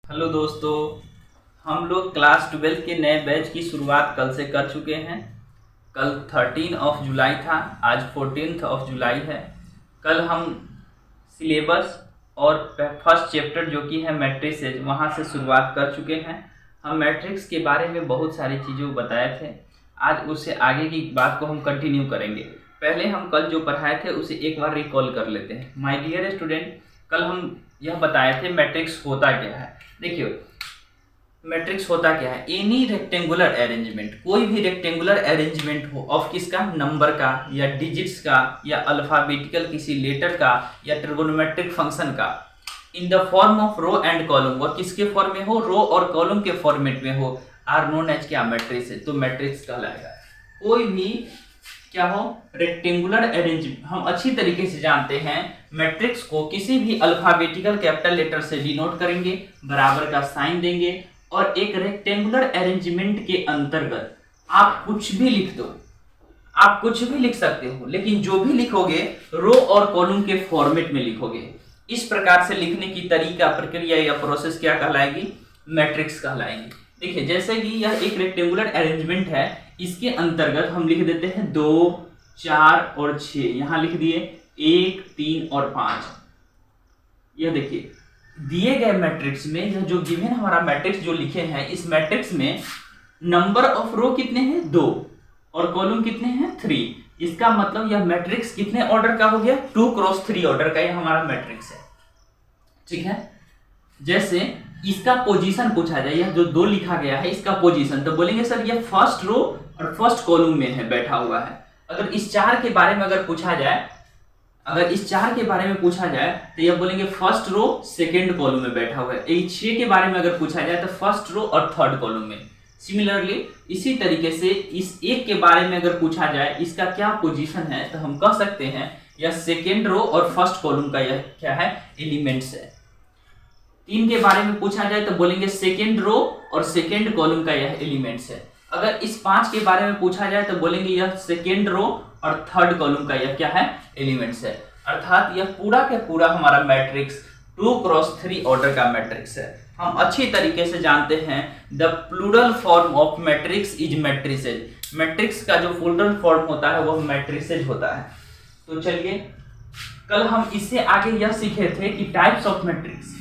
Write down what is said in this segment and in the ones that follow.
Hello दोस्तों, हम लोग क्लास 12 के नए बैच की शुरुआत कल से कर चुके हैं। कल 13 जुलाई था, आज 14 जुलाई है। कल हम सिलेबस और फर्स्ट चैप्टर जो कि है मैट्रिसेज, वहाँ से शुरुआत कर चुके हैं। हम मैट्रिक्स के बारे में बहुत सारी चीज़ें बताए थे। आज उससे आगे की बात को हम कंटिन्यू करेंगे। पहले हम कल जो पढ़ाए थे उसे एक बार रिकॉल कर लेते हैं। माय डियर स्टूडेंट, कल हम यह बताए थे मैट्रिक्स होता क्या है। देखिए, मैट्रिक्स होता क्या है। एनी रेक्टेंगुलर अरेंजमेंट, कोई भी रेक्टेंगुलर अरेंजमेंट हो ऑफ किसका, नंबर का या डिजिट्स का या अल्फाबेटिकल किसी लेटर का या ट्रिगोनोमेट्रिक फंक्शन का, in the form of row and column, वह किसके फॉर्म में हो, रो और कॉलम के फॉर्मेट में हो, आर नोन एज क्या, मैट्रिक्स है। तो मैट्रिक्स कहलाएगा। कोई भी क्या हो, रेक्टेंगुलर अरेंजमेंट। हम अच्छी तरीके से जानते हैं मैट्रिक्स को किसी भी अल्फाबेटिकल कैपिटल लेटर से डिनोट करेंगे, बराबर का साइन देंगे और एक रेक्टेंगुलर अरेंजमेंट के अंतर्गत आप कुछ भी लिख दो, आप कुछ भी लिख सकते हो, लेकिन जो भी लिखोगे रो और कॉलम के फॉर्मेट में लिखोगे। इस प्रकार से लिखने की तरीका, प्रक्रिया या प्रोसेस क्या कहलाएगी, मैट्रिक्स कहलाएगी। देखिए, जैसे कि यह एक रेक्टेंगुलर अरेंजमेंट है, इसके अंतर्गत हम लिख देते हैं 2, 4 और 6। यहां लिख दिए 1, 3 और 5। यह देखिए, दिए गए मैट्रिक्स में यह जो गिवन हमारा मैट्रिक्स जो लिखे हैं, इस मैट्रिक्स में नंबर ऑफ रो कितने हैं, 2 और कॉलम कितने हैं, 3। इसका मतलब यह मैट्रिक्स कितने ऑर्डर का हो गया, 2 क्रॉस 3 ऑर्डर का यह हमारा मैट्रिक्स है। ठीक है। जैसे इसका पोजीशन पूछा जाए, यह जो 2 लिखा गया है इसका पोजीशन, तो बोलेंगे सर यह फर्स्ट रो और फर्स्ट कॉलम में है, बैठा हुआ है। अगर इस 4 के बारे में अगर पूछा जाए, अगर इस 4 के बारे में पूछा जाए तो यह बोलेंगे फर्स्ट रो सेकंड कॉलम में बैठा हुआ है। इस 6 के बारे में अगर पूछा जाए तो फर्स्ट रो और थर्ड कॉलम में। सिमिलरली इसी तरीके से इस 1 के बारे में अगर पूछा जाए इसका क्या पोजीशन है, तो हम कह सकते हैं यह सेकेंड रो और फर्स्ट कॉलम का यह क्या है, एलिमेंट्स है। 3 के बारे में पूछा जाए तो बोलेंगे सेकेंड रो और सेकेंड कॉलम का यह एलिमेंट्स है। अगर इस 5 के बारे में पूछा जाए तो बोलेंगे यह सेकेंड रो और थर्ड कॉलम का यह क्या है, एलिमेंट्स है। अर्थात यह पूरा के पूरा हमारा मैट्रिक्स 2 क्रॉस 3 ऑर्डर का मैट्रिक्स है। हम अच्छी तरीके से जानते हैं the plural form of matrix is matrices. Matrix का जो प्लूरल फॉर्म होता है वह मैट्रिसेज होता है। तो चलिए, कल हम इससे आगे यह सीखे थे कि टाइप्स ऑफ मैट्रिक्स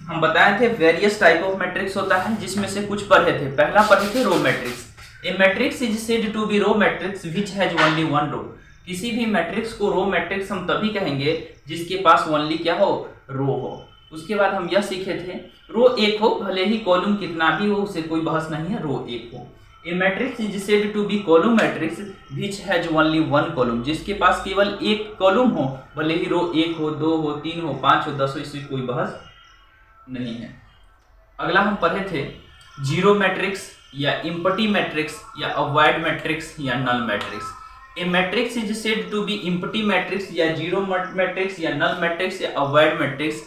हम बताए थे। वेरियस टाइप ऑफ मैट्रिक्स होता है, जिसमें से कुछ पढ़े थे। पहला पढ़े थे row matrix. A matrix is said to be row matrix which has only one row. किसी भी मैट्रिक्स को रो मैट्रिक्स हम तभी कहेंगे जिसके पास ओनली क्या हो, रो हो। उसके बाद हम यह सीखे थे रो एक हो, भले ही कॉलम कितना भी हो, उसे कोई बहस नहीं है, रो एक हो। A matrix is said to be column matrix which has only one column. जिसके पास केवल एक कॉलम हो, भले ही रो 1 हो, 2 हो, 3 हो, 5 हो, 10 हो, इसमें कोई बहस नहीं है। अगला हम पढ़े थे जीरो मैट्रिक्स या इम्पटी मैट्रिक्स या अवॉइड मैट्रिक्स या null matrix. A matrix is said to be empty matrix या जीरो मैट्रिक्स या नल मैट्रिक्स या avoid matrix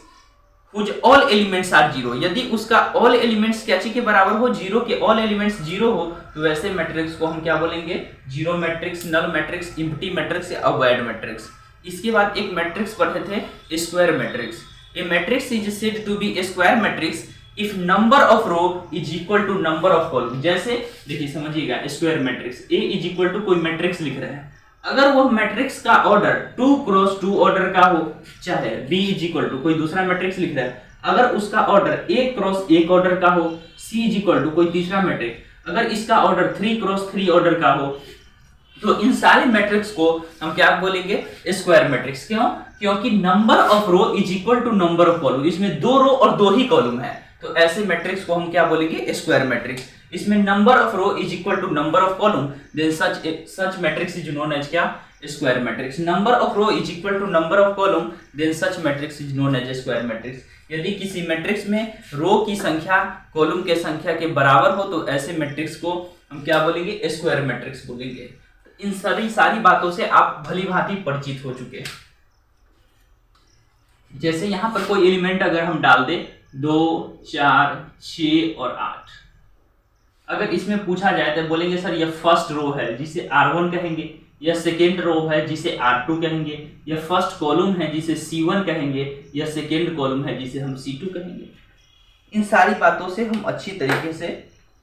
whose all elements are zero. यदि उसका ऑल एलिमेंट्स क्या के बराबर हो, जीरो के ऑल एलिमेंट्स जीरो हो, तो वैसे मैट्रिक्स को हम क्या बोलेंगे, zero matrix, null matrix, empty matrix या अवॉइड मैट्रिक्स। इसके बाद एक मैट्रिक्स पढ़े थे square matrix. A matrix is said to be a square matrix if number of row is equal to number of column। जैसे देखिए, समझिएगा, square matrix A is equal to कोई मैट्रिक्स लिख रहे हैं, अगर वो मैट्रिक्स का ऑर्डर 2 क्रॉस 2 ऑर्डर का हो, चाहे B इज इक्वल टू कोई दूसरा मैट्रिक्स लिख रहा है, अगर उसका ऑर्डर 1 क्रॉस 1 ऑर्डर का हो, C इज इक्वल टू कोई तीसरा मैट्रिक्स, अगर इसका ऑर्डर 3 क्रॉस 3 ऑर्डर का हो, तो इन सारे मैट्रिक्स को हम क्या बोलेंगे, स्क्वायर मैट्रिक्स। क्यों? क्योंकि number of row is equal to number of column. इसमें 2 रो और 2 ही कॉलम है, तो ऐसे मैट्रिक्स को हम क्या बोलेंगे, स्क्वायर मैट्रिक्स। इसमें number of row is equal to number of column, then such matrix is known as क्या, square matrix. Number of row is equal to number of column, then such matrix is known as square matrix. यदि किसी matrix में रो की संख्या column के संख्या के बराबर हो, तो ऐसे मैट्रिक्स को हम क्या बोलेंगे, स्क्वायर मैट्रिक्स बोलेंगे। इन सारी बातों से आप भली भांति परिचित हो चुके हैं। जैसे यहां पर कोई एलिमेंट अगर हम डाल दे 2, 4, 6 और 8, अगर इसमें पूछा जाए तो बोलेंगे सर यह फर्स्ट रो है जिसे R1 कहेंगे, यह सेकेंड रो है जिसे R2 कहेंगे, यह फर्स्ट कॉलम है जिसे C1 कहेंगे, यह सेकेंड कॉलम है जिसे हम C2 कहेंगे। इन सारी बातों से हम अच्छी तरीके से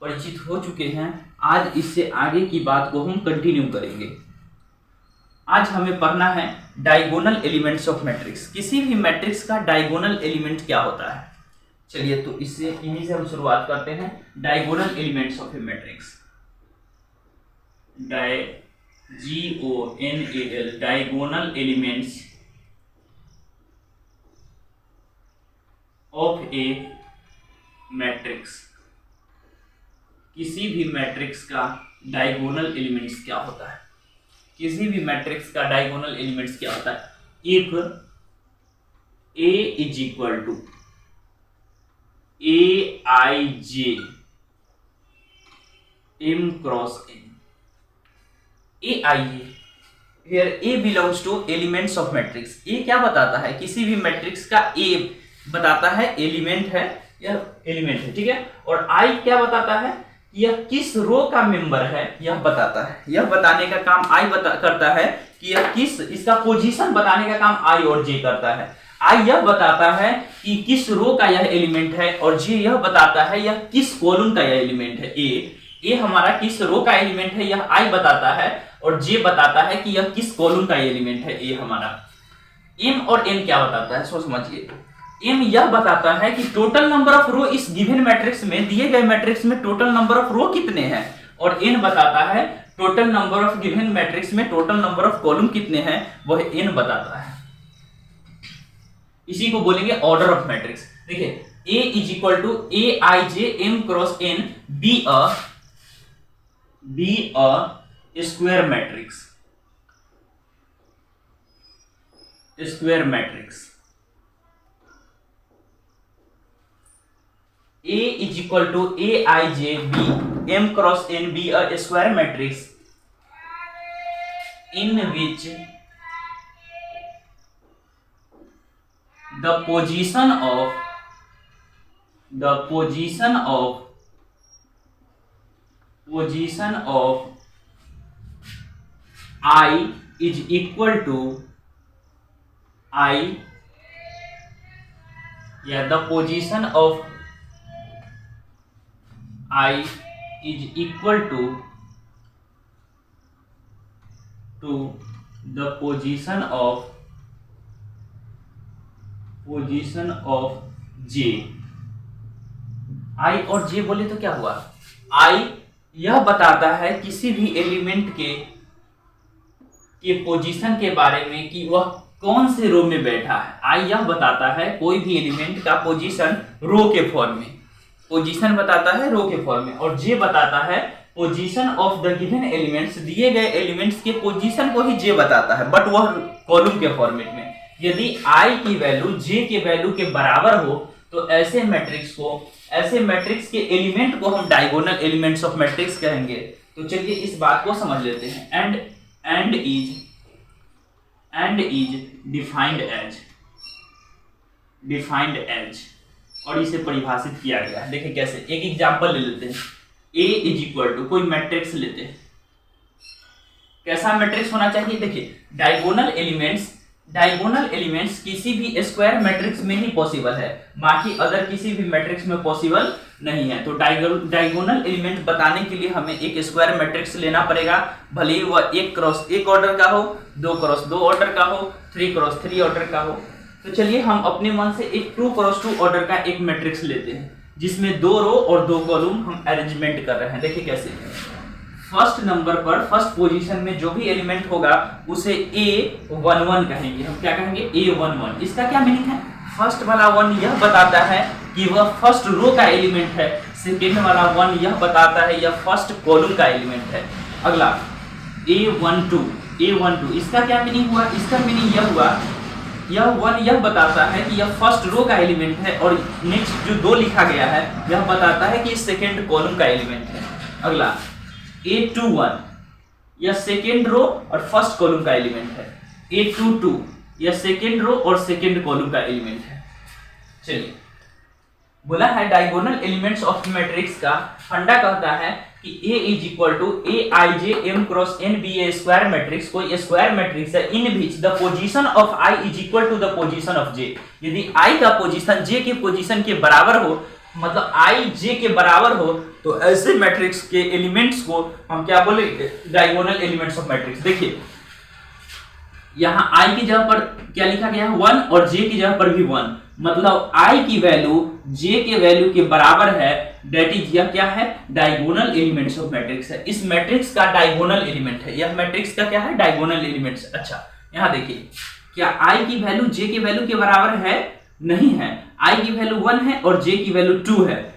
परिचित हो चुके हैं। आज इससे आगे की बात को हम कंटिन्यू करेंगे। आज हमें पढ़ना है डायगोनल एलिमेंट्स ऑफ मैट्रिक्स। किसी भी मैट्रिक्स का डायगोनल एलिमेंट क्या होता है। चलिए तो इससे इन्हीं से हम शुरुआत करते हैं। Diagonal elements of a matrix, GONAL, diagonal elements of a matrix. किसी भी मैट्रिक्स का डायगोनल एलिमेंट्स क्या होता है। किसी भी मैट्रिक्स का डायगोनल एलिमेंट्स क्या होता है। If A is equal to AIJ M cross N। AIJ here A belongs to elements of matrix। A क्या बताता है, किसी भी मैट्रिक्स का A बताता है एलिमेंट है, यह एलिमेंट है, ठीक है। और I क्या बताता है, यह किस रो का मेंबर है, यह बताता है। यह बताने का काम I करता है कि यह किस, इसका पोजीशन बताने का काम I और J करता है। I यह बताता है कि किस रो का यह एलिमेंट है, और J यह बताता है यह किस कॉलम का यह एलिमेंट है। A हमारा किस रो का एलिमेंट है यह I बताता है, और J बताता है कि यह किस कॉलम का एलिमेंट है A हमारा। M और N क्या बताता है, सोच समझिए। M यह बताता है कि टोटल नंबर ऑफ रो इस गिवन मैट्रिक्स में, दिए गए मैट्रिक्स में टोटल नंबर ऑफ रो कितने हैं, और N बताता है total number of given matrix में टोटल नंबर ऑफ कॉलम कितने हैं, वह N बताता है। इसी को बोलेंगे ऑर्डर ऑफ मैट्रिक्स। देखिए A is equal to AIJ M cross N be a square matrix. Square matrix A is equal to AIJ B M cross N be a square matrix in which the position of I is equal to I, yeah, the position of I is equal to the position of J। I और J बोले तो क्या हुआ, I यह बताता है किसी भी एलिमेंट के पोजीशन के बारे में कि वह कौन से रो में बैठा है। I यह बताता है कोई भी एलिमेंट का पोजीशन रो के फॉर्म में, पोजीशन बताता है रो के फॉर्म में, और J बताता है position of the given elements, दिए गए एलिमेंट्स के पोजीशन को ही J बताता है, बट वह कॉलम के फॉर्मेट में। यदि I की वैल्यू J के वैल्यू के बराबर हो तो ऐसे मैट्रिक्स के एलिमेंट को हम डायगोनल एलिमेंट्स ऑफ मैट्रिक्स कहेंगे। तो चलिए इस बात को समझ लेते हैं। एंड इज डिफाइंड एज, और इसे परिभाषित किया गया है। देखिए कैसे, एक एग्जांपल ले लेते हैं। A इज इक्वल टू, कोई मैट्रिक्स लेते हैं, कैसा मैट्रिक्स होना चाहिए। देखिए डायगोनल एलिमेंट्स किसी भी स्क्वायर मैट्रिक्स में ही पॉसिबल है, बाकी अदर किसी भी मैट्रिक्स में पॉसिबल नहीं है। तो डायगोनल एलिमेंट बताने के लिए हमें एक स्क्वायर मैट्रिक्स लेना पड़ेगा, भले ही वह 1 क्रॉस 1 ऑर्डर का हो, 2 क्रॉस 2 ऑर्डर का हो, 3 क्रॉस 3 ऑर्डर का हो। तो चलिए हम अपने मन से एक 2 क्रॉस 2 ऑर्डर का एक मैट्रिक्स लेते हैं, जिसमें 2 रो और 2 कॉलम हम अरेंजमेंट कर रहे हैं। देखिए कैसे, फर्स्ट नंबर पर फर्स्ट पोजीशन में जो भी एलिमेंट होगा उसे A11 कहेंगे। हम क्या कहेंगे, A11। इसका क्या मीनिंग है, फर्स्ट वाला 1 यह बताता है कि वह फर्स्ट रो का एलिमेंट है, सेकेंड वाला 1 यह बताता है यह फर्स्ट कॉलम का एलिमेंट है। अगला A12, इसका क्या मीनिंग हुआ, इसका मीनिंग यह हुआ, यह 1 यह बताता है कि यह फर्स्ट रो का एलिमेंट है, और नेक्स्ट जो 2 लिखा गया है यह बताता है कि सेकेंड कॉलम का एलिमेंट है। अगला A21, यह सेकेंड रो और फर्स्ट कॉलम का एलिमेंट है। A22, यह सेकेंड रो और सेकेंड कॉलम का एलिमेंट है। चलिए, बोला है डायगोनल एलिमेंट्स ऑफ मैट्रिक्स का फंडा कहता है कि A is equal to AIJ M cross N be a square matrix, कोई स्क्वायर मैट्रिक्स है, in which the position of I is equal to the position of J। यदि I का position J के पोजीशन के बराबर हो मतलब आई जे के बराबर हो तो ऐसे मैट्रिक्स के एलिमेंट्स को हम क्या बोलेंगे, डायगोनल एलिमेंट्स ऑफ मैट्रिक्स। देखिए यहाँ आई की जगह पर क्या लिखा गया है 1 और जे की जगह पर भी 1, मतलब आई की वैल्यू जे के वैल्यू के बराबर है, दैट इज यह क्या है, डायगोनल एलिमेंट्स ऑफ मैट्रिक्स है। इस मैट्रिक्स का डायगोनल एलिमेंट है, यह मैट्रिक्स का क्या है, डायगोनल एलिमेंट्स। अच्छा यहाँ देखिए क्या आई की वैल्यू जे के वैल्यू के बराबर है, नहीं है, आई की वैल्यू 1 है और जे की वैल्यू 2 है।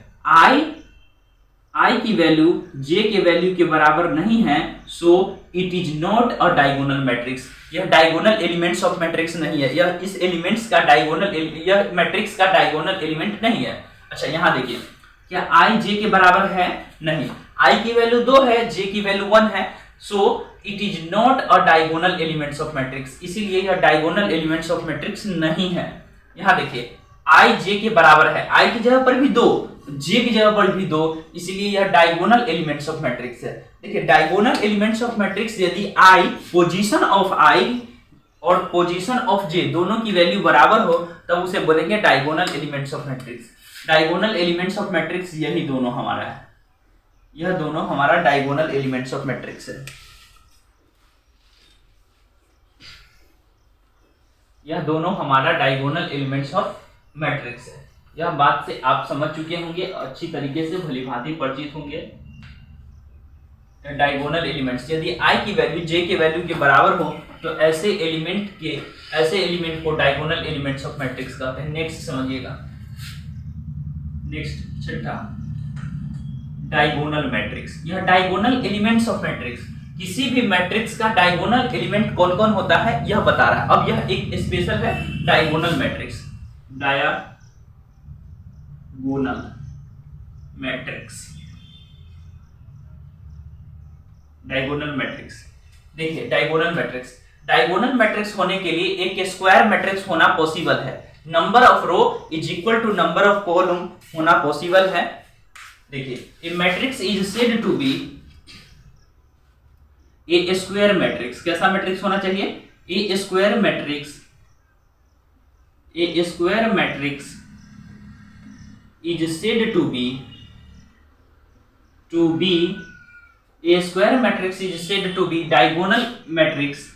आई की वैल्यू जे के वैल्यू के बराबर नहीं है, so it is not a diagonal matrix, यह डायगोनल एलिमेंट्स ऑफ मैट्रिक्स नहीं है, यह इस एलिमेंट्स का डायगोनल, यह मैट्रिक्स का डायगोनल एलिमेंट नहीं है। अच्छा यहाँ देखिए क्या आई जे के बराबर है, नहीं, आई की वैल्यू 2 है, जे की वैल्यू 1 है, so it is not a diagonal elements of matrix, इसीलिए यह डायगोनल एलिमेंट्स ऑफ मैट्रिक्स नहीं है। यहाँ देखिए आई जे के बराबर है, आई की जगह पर भी 2, जे की जगह पर भी 2, इसीलिए यह डायगोनल एलिमेंट्स ऑफ मैट्रिक्स है। देखिए डायगोनल एलिमेंट्स ऑफ मैट्रिक्स यदि आई, पोजीशन ऑफ आई और पोजीशन ऑफ जे दोनों की वैल्यू बराबर हो तब उसे बोलेंगे diagonal elements of matrix. Diagonal elements of matrix यही दोनों हमारा है, यह दोनों हमारा डायगोनल एलिमेंट्स ऑफ मैट्रिक्स है, यह दोनों हमारा डायगोनल एलिमेंट्स ऑफ मैट्रिक्स है। यह बात से आप समझ चुके होंगे, अच्छी तरीके से भलीभांति परिचित होंगे। डायगोनल एलिमेंट्स यदि आई की वैल्यू जे के वैल्यू के बराबर हो तो ऐसे एलिमेंट को डायगोनल एलिमेंट्स ऑफ मैट्रिक्स कहते हैं। नेक्स्ट समझिएगा, नेक्स्ट छठा डायगोनल मैट्रिक्स। यह डायगोनल एलिमेंट्स ऑफ मैट्रिक्स, किसी भी मैट्रिक्स का डायगोनल एलिमेंट कौन कौन होता है यह बता रहा है। अब यह एक स्पेशल है diagonal matrix, diagonal matrix, diagonal matrix. देखिए डायगोनल मैट्रिक्स होने के लिए एक स्क्वायर मैट्रिक्स होना पॉसिबल है, number of row is equal to number of column होना पॉसिबल है। देखिए a matrix is said to be a square matrix, कैसा मैट्रिक्स होना चाहिए, a square matrix is said to be a square matrix is said to be diagonal matrix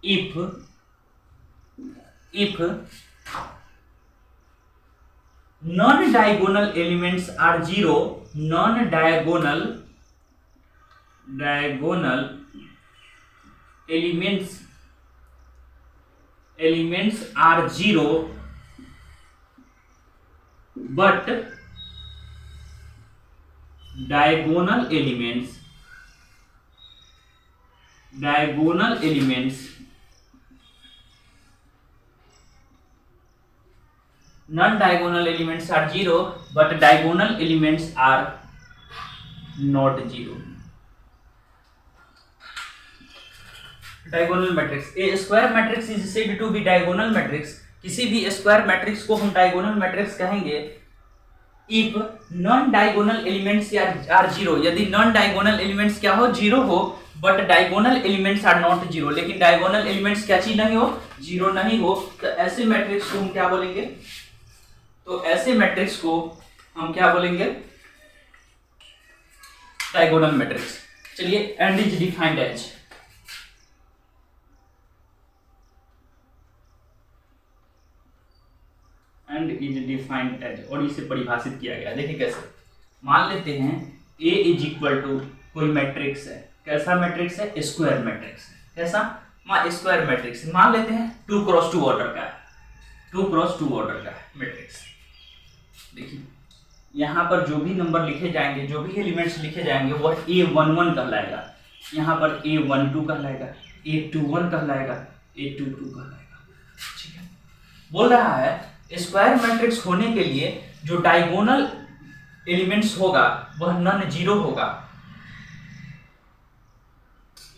if non-diagonal elements are zero, non-diagonal elements are zero, but diagonal elements non-diagonal elements are zero, but diagonal elements are not zero. Diagonal matrix, a square matrix is said to be diagonal matrix, किसी भी square matrix को हम diagonal matrix कहेंगे if non diagonal elements are zero, यदि non diagonal elements क्या हो, zero हो, but diagonal elements are not zero, लेकिन डायगोनल एलिमेंट्स क्या चीज नहीं हो, जीरो नहीं हो, तो ऐसे मैट्रिक्स को हम क्या बोलेंगे, तो ऐसे मैट्रिक्स को हम क्या बोलेंगे, डायगोनल मैट्रिक्स। चलिए and is defined as, and is defined as, और इसे परिभाषित किया गया। देखिए कैसे, मान लेते हैं A इज इक्वल टू कोई मैट्रिक्स है, कैसा मैट्रिक्स है, स्क्वायर मैट्रिक्स, कैसा, स्क्वायर मैट्रिक्स मान लेते हैं 2x2 ऑर्डर का है, 2x2 ऑर्डर का मैट्रिक्स। देखिए यहाँ पर जो भी नंबर लिखे जाएंगे, जो भी एलिमेंट्स लिखे जाएंगे वह A11 कहलाएगा, यहाँ पर A12 कहलाएगा, A21 कहलाएगा, A22 कहलाएगा। ठीक है, बोल रहा है स्क्वायर मैट्रिक्स होने के लिए जो डायगोनल एलिमेंट्स होगा वह नॉन जीरो होगा,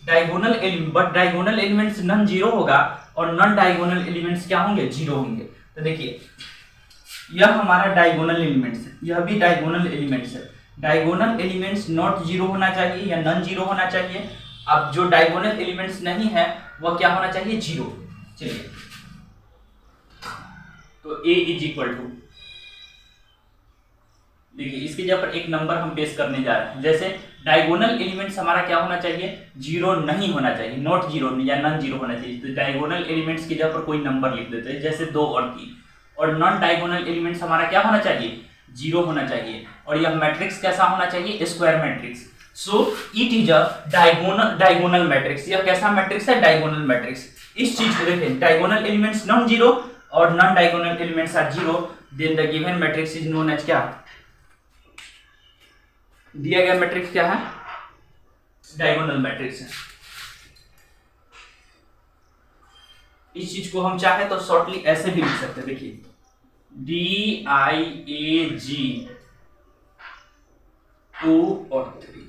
but diagonal elements non zero होगा और नॉन डायगोनल एलिमेंट्स क्या होंगे, जीरो होंगे। तो देखिए यह हमारा डायगोनल एलिमेंट्स है, यह भी डायगोनल एलिमेंट्स है। डायगोनल एलिमेंट्स नॉट जीरो होना चाहिए या नॉन जीरो होना चाहिए। अब जो डायगोनल एलिमेंट्स नहीं है वह क्या होना चाहिए, जीरो। चलिए, तो a इज इक्वल टू, देखिए इसके जगह पर एक नंबर हम पेश करने जा रहे हैं। जैसे डायगोनल एलिमेंट्स हमारा क्या होना चाहिए, जीरो नहीं होना चाहिए, नॉट जीरो या नॉन जीरो होना चाहिए। तो डायगोनल एलिमेंट्स की जगह पर कोई नंबर लिख देते हैं, जैसे 2 और 3। और नॉन डायगोनल एलिमेंट्स हमारा क्या होना चाहिए, जीरो होना चाहिए। और यह मैट्रिक्स कैसा होना चाहिए, square matrix. So it is a diagonal matrix. यह कैसा मैट्रिक्स है, डायगोनल मैट्रिक्स। इस चीज को देखें, डायगोनल एलिमेंट्स नॉन जीरो और non diagonal elements are zero, then the given matrix is known as क्या, दिया गया मैट्रिक्स क्या है, डायगोनल मैट्रिक्स है। इस चीज को हम चाहे तो शॉर्टली ऐसे भी लिख सकते हैं, देखिए DIAG 2 और 3,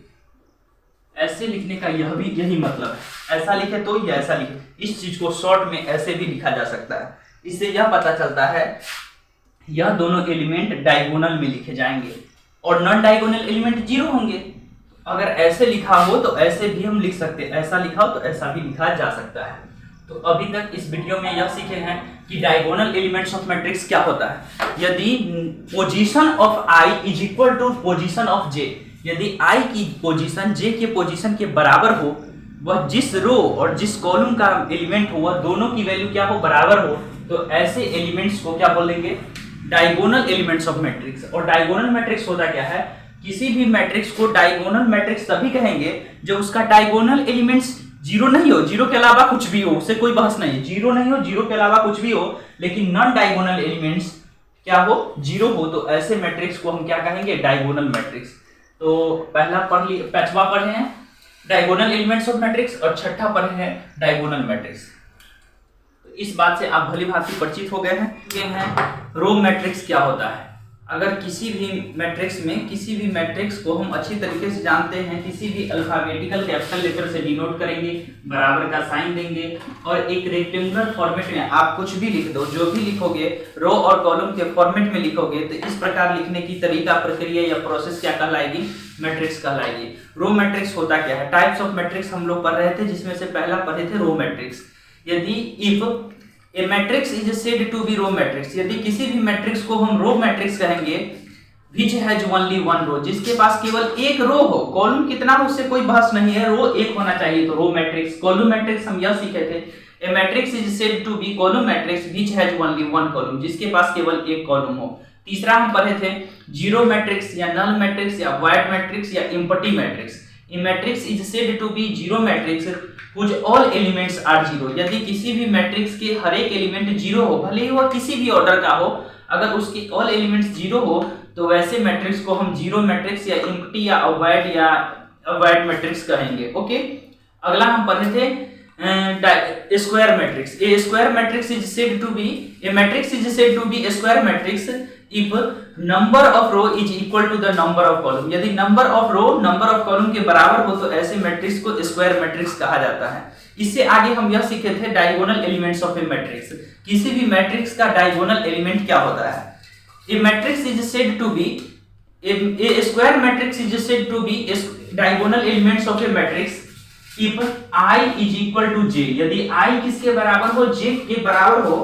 ऐसे लिखने का यही मतलब है। ऐसा लिखे तो या ऐसा लिखे, इस चीज को शॉर्ट में ऐसे भी लिखा जा सकता है। इससे यह पता चलता है यह दोनों एलिमेंट डायगोनल में लिखे जाएंगे और नॉन डायगोनल एलिमेंट जीरो होंगे। अगर ऐसे लिखा हो तो ऐसे भी हम लिख सकते हैं, ऐसा लिखा हो तो ऐसा भी लिखा जा सकता है। तो अभी तक इस वीडियो में यह सीखे हैं कि डायगोनल एलिमेंट्स ऑफ मैट्रिक्स क्या होता है। यदि position of i is equal to position of j, यदि i की पोजीशन j के पोजीशन के बराबर हो, वह जिस रो और जिस कॉलम का एलिमेंट हो वह दोनों की वैल्यू क्या हो, बराबर हो, तो ऐसे एलिमेंट्स को क्या बोलेंगे, डायगोनल एलिमेंट्स ऑफ मैट्रिक्स। और डायगोनल मैट्रिक्स होता क्या है, किसी भी मैट्रिक्स को डायगोनल मैट्रिक्स तभी कहेंगे जब उसका डायगोनल एलिमेंट्स जीरो नहीं हो, जीरो के अलावा कुछ भी हो, उससे कोई बहस नहीं है, जीरो नहीं हो, जीरो के अलावा कुछ भी हो, लेकिन नॉन डायगोनल एलिमेंट्स क्या हो, जीरो हो, तो ऐसे मैट्रिक्स को हम क्या कहेंगे, डायगोनल मैट्रिक्स। तो पहला पांचवा पढ़े हैं डायगोनल एलिमेंट्स ऑफ मैट्रिक्स और छठा पढ़े हैं डायगोनल मैट्रिक्स। इस बात से आप भली भांति परिचित हो गए हैं रो मैट्रिक्स क्या होता है। अगर किसी भी मैट्रिक्स को हम अच्छी तरीके से जानते हैं, किसी भी अल्फाबेटिकल कैपिटल लेटर से डिनोट करेंगे, बराबर का साइन देंगे और एक रेक्टेंगुलर फॉर्मेट में आप कुछ भी लिख दो, जो भी लिखोगे रो और कॉलम के फॉर्मेट में लिखोगे, तो इस प्रकार लिखने की तरीका, प्रक्रिया या प्रोसेस क्या कहलाएगी, मैट्रिक्स कहलाएगी। रो मैट्रिक्स होता क्या है, टाइप्स ऑफ मैट्रिक्स हम लोग पढ़ रहे थे, जिसमें से पहला पढ़े थे रो मैट्रिक्स। यदि if a matrix is said to be row matrix, यदि किसी भी मैट्रिक्स को हम रो मैट्रिक्स कहेंगे, which has only one row, जिसके पास केवल एक रो हो, कॉलम कितना हो उससे कोई बहस नहीं है, रो एक होना चाहिए, तो रो मैट्रिक्स। कॉलम मैट्रिक्स हम यह सीखे थे, a matrix is said to be column matrix which has only one column, जिसके पास केवल एक कॉलम हो। तीसरा हम पढ़े थे जीरो मैट्रिक्स या नल मैट्रिक्स या वाइड मैट्रिक्स या empty matrix. A matrix is said to be zero matrix कुछ ऑल एलिमेंट्स आर जीरो, यदि किसी भी मैट्रिक्स के हर एक एलिमेंट जीरो हो, भले ही वह किसी भी ऑर्डर का हो, अगर उसके ऑल एलिमेंट्स जीरो हो तो वैसे मैट्रिक्स को हम जीरो मैट्रिक्स या एम्प्टी या अवॉइड मैट्रिक्स कहेंगे। ओके, अगला हम पढ़े थे square matrix. A square matrix is said to be, a matrix is said to be square matrix if number of row is equal to the number of column, यदि number of row number of column के बराबर हो तो ऐसे matrix को square matrix कहा जाता है। इससे आगे हम यह सीखे थे diagonal elements of a matrix. किसी भी मैट्रिक्स का डायगोनल एलिमेंट क्या होता है, a matrix is said to be, a square matrix is said to be diagonal elements of a matrix if i is equal to j, यदि i किसके बराबर हो, j के बराबर हो,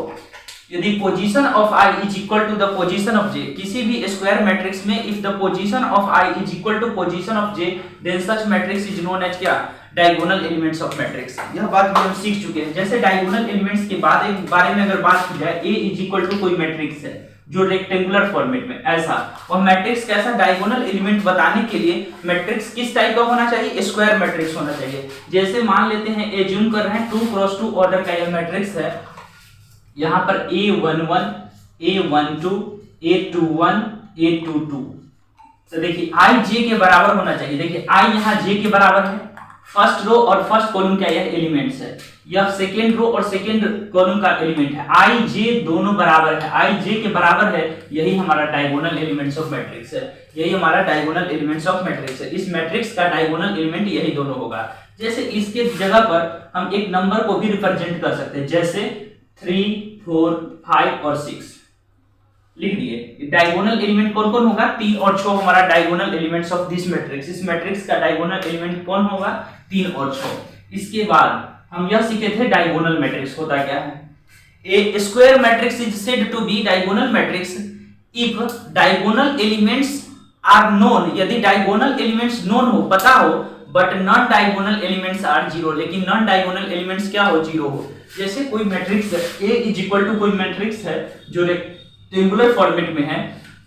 यदि position of i is equal to the position of j, किसी भी स्क्वायर मैट्रिक्स में if the position of i is equal to position of j, then such matrix is known as क्या, डायगोनल एलिमेंट्स ऑफ मैट्रिक्स। यह बात भी हम सीख चुके हैं। जैसे डायगोनल एलिमेंट्स के बारे में अगर बात की जाए, a इज इक्वल टू कोई मैट्रिक्स है जो रेक्टेंगुलर फॉर्मेट में ऐसा, और मैट्रिक्स कैसा, डायगोनल एलिमेंट बताने के लिए मैट्रिक्स किस टाइप का होना चाहिए, स्क्वायर मैट्रिक्स होना चाहिए। जैसे मान लेते हैं, एज्यूम कर रहे हैं 2x2 ऑर्डर का यह मैट्रिक्स है, यहाँ पर A11 A12 A21 A22, तो देखिए i j के बराबर होना चाहिए। देखिए i यहाँ j के बराबर है, फर्स्ट रो और फर्स्ट कॉलम का यह एलिमेंट्स है, यह सेकेंड रो और सेकेंड कॉलम का एलिमेंट है, i j दोनों बराबर है, i j के बराबर है, यही हमारा डायगोनल एलिमेंट्स ऑफ मैट्रिक्स है, यही हमारा डायगोनल एलिमेंट्स ऑफ मैट्रिक्स है। इस मैट्रिक्स का डायगोनल एलिमेंट यही दोनों होगा। जैसे इसके जगह पर हम एक नंबर को भी रिप्रेजेंट कर सकते हैं, जैसे 3 4 5 और 6 लिख दिए। डायगोनल एलिमेंट कौन कौन होगा, 3 और 6 हमारा diagonal elements of this matrix. इस मैट्रिक्स का डायगोनल एलिमेंट कौन होगा, 3 और 6। इसके बाद हम यह सीखे थे डायगोनल मैट्रिक्स होता क्या है। A square matrix is said to be diagonal matrix if diagonal elements are known, यदि डायगोनल एलिमेंट्स नोन हो, पता हो, but non diagonal elements are zero, लेकिन नॉन डायगोनल एलिमेंट्स क्या हो, जीरो हो। जैसे कोई मैट्रिक्स है A इज इक्वल टू कोई मैट्रिक्स है जो रेक्टेंगुलर फॉर्मेट में है,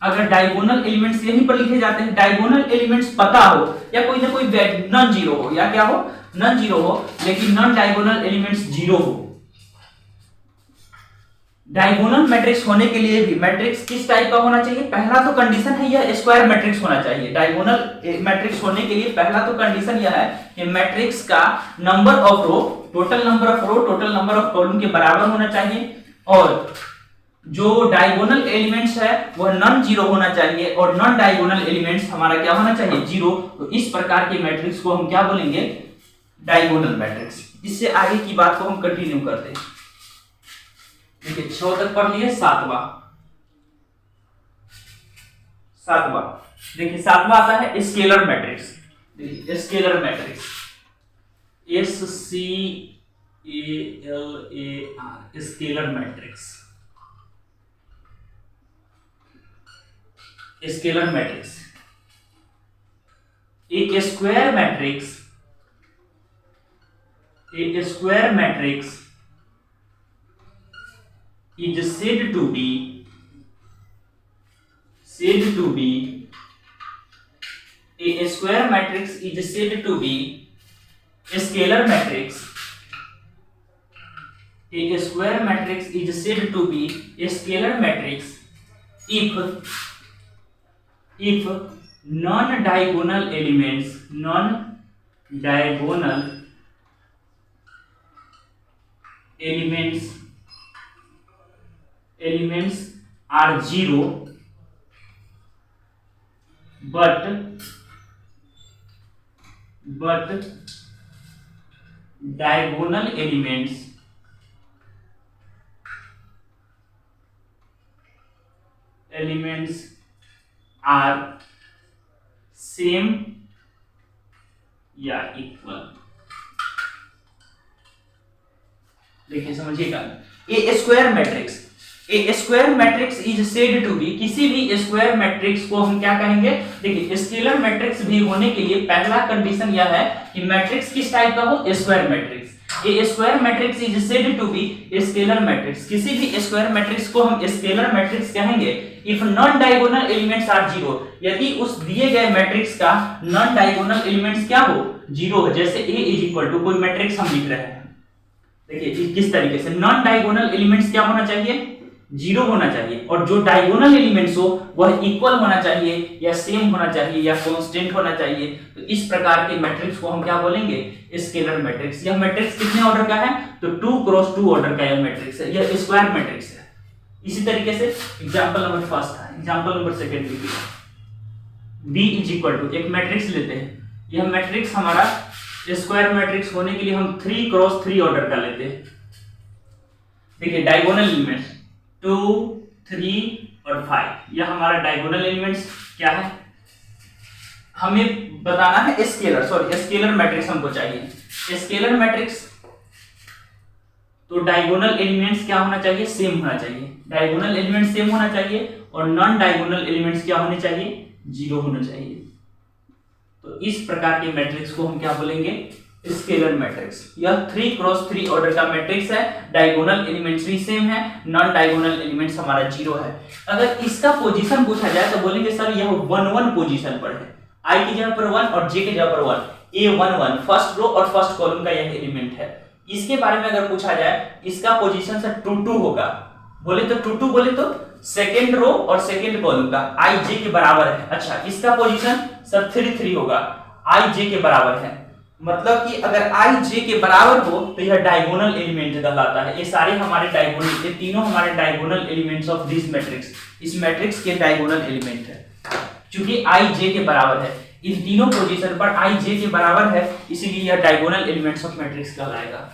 अगर डायगोनल एलिमेंट्स यहीं पर लिखे जाते हैं, डायगोनल एलिमेंट्स पता हो या कोई ना कोई नॉन जीरो हो, या क्या हो, नॉन जीरो हो, लेकिन नॉन डायगोनल एलिमेंट्स जीरो हो। डायगोनल मैट्रिक्स होने के लिए भी मैट्रिक्स किस टाइप का होना चाहिए, पहला तो कंडीशन है यह स्क्वायर मैट्रिक्स होना चाहिए। डायगोनल मैट्रिक्स होने के लिए पहला तो कंडीशन यह है कि मैट्रिक्स का number of row, total number of row, total number of column के बराबर होना चाहिए, और जो डायगोनल एलिमेंट्स है वह नॉन जीरो होना चाहिए, और नॉन डायगोनल एलिमेंट्स हमारा क्या होना चाहिए, जीरो। तो इस प्रकार के मैट्रिक्स को हम क्या बोलेंगे, डायगोनल मैट्रिक्स। इससे आगे की बात को हम कंटिन्यू करते हैं। देखिए 6 तक पढ़ लिए, सातवां देखिए सातवां आता है स्केलर मैट्रिक्स। देखिए scalar matrix SCALAR, scalar matrix. Scalar matrix एक square matrix is said to be a square matrix is said to be a scalar matrix. A square matrix is said to be a scalar matrix if non-diagonal elements are zero, but diagonal elements are same या equal. देखिए समझिएगा, a square matrix is said to be, किसी भी square matrix को हम क्या कहेंगे, देखिए स्केलर मैट्रिक्स भी होने के लिए पहला कंडीशन यह है कि मैट्रिक्स किस टाइप का हो, square matrix. A square matrix is said to be scalar matrix, किसी भी स्क्वायर मैट्रिक्स को हम स्केलर मैट्रिक्स कहेंगे if non diagonal elements are zero, यदि उस दिए गए मैट्रिक्स का नॉन डायगोनल एलिमेंट्स क्या हो, जीरो हो। जैसे ए इज इक्वल टू कोई मैट्रिक्स हम लिख रहे हैं, देखिए किस तरीके से नॉन डायगोनल एलिमेंट्स क्या होना चाहिए, जीरो होना चाहिए, और जो डायगोनल एलिमेंट्स हो वह इक्वल होना चाहिए या सेम होना चाहिए या कांस्टेंट होना चाहिए। तो इस प्रकार के मैट्रिक्स को हम क्या बोलेंगे, स्केलर मैट्रिक्स। यह मैट्रिक्स कितने ऑर्डर का है, तो 2 क्रॉस 2 ऑर्डर का यह मैट्रिक्स है, यह स्क्वायर मैट्रिक्स है। इसी तरीके से एग्जांपल नंबर फर्स्ट था, एग्जांपल नंबर सेकंड देखिए, B इज इक्वल टू एक मैट्रिक्स लेते हैं, यह मैट्रिक्स हमारा स्क्वायर मैट्रिक्स होने के लिए हम 3 क्रॉस 3 ऑर्डर का लेते हैं। देखिए डायगोनल एलिमेंट्स 2, 3 और 5, यह हमारा डायगोनल एलिमेंट्स क्या है, हमें बताना है स्केलर मैट्रिक्स हमको चाहिए। स्केलर मैट्रिक्स तो डायगोनल एलिमेंट्स क्या होना चाहिए, सेम होना चाहिए, डायगोनल एलिमेंट्स सेम होना चाहिए, और नॉन डायगोनल एलिमेंट्स क्या होने चाहिए, जीरो होना चाहिए। तो इस प्रकार के मैट्रिक्स को हम क्या बोलेंगे, स्केलर मैट्रिक्स। यह 3 क्रॉस 3 ऑर्डर का मैट्रिक्स है, डायगोनल एलिमेंट्स भी सेम है, नॉन डायगोनल एलिमेंट्स हमारा जीरो है। अगर इसका पोजीशन पूछा जाए तो बोलेंगे सर यह 1-1 पोजीशन पर है, i की जगह पर 1 और j की जगह पर 1, A11 फर्स्ट रो और फर्स्ट कॉलम का यह एलिमेंट है। इसके बारे में अगर पूछा जाए इसका पोजीशन सर 2-2 होगा, बोले तो 2-2 बोले तो सेकेंड रो और सेकेंड कॉलम का i j के बराबर है। अच्छा इसका पोजीशन सर 3-3 होगा, i j के बराबर है, मतलब कि अगर i j के बराबर हो तो यह डायगोनल एलिमेंट कहलाता है। ये सारे हमारे डायगोनल, ये तीनों हमारे diagonal elements of this matrix, इस मैट्रिक्स के डायगोनल एलिमेंट है। क्योंकि i j के बराबर है, इन तीनों पोजीशन पर i j के बराबर है, इसीलिए यह डायगोनल एलिमेंट्स ऑफ मैट्रिक्स कहलाएगा।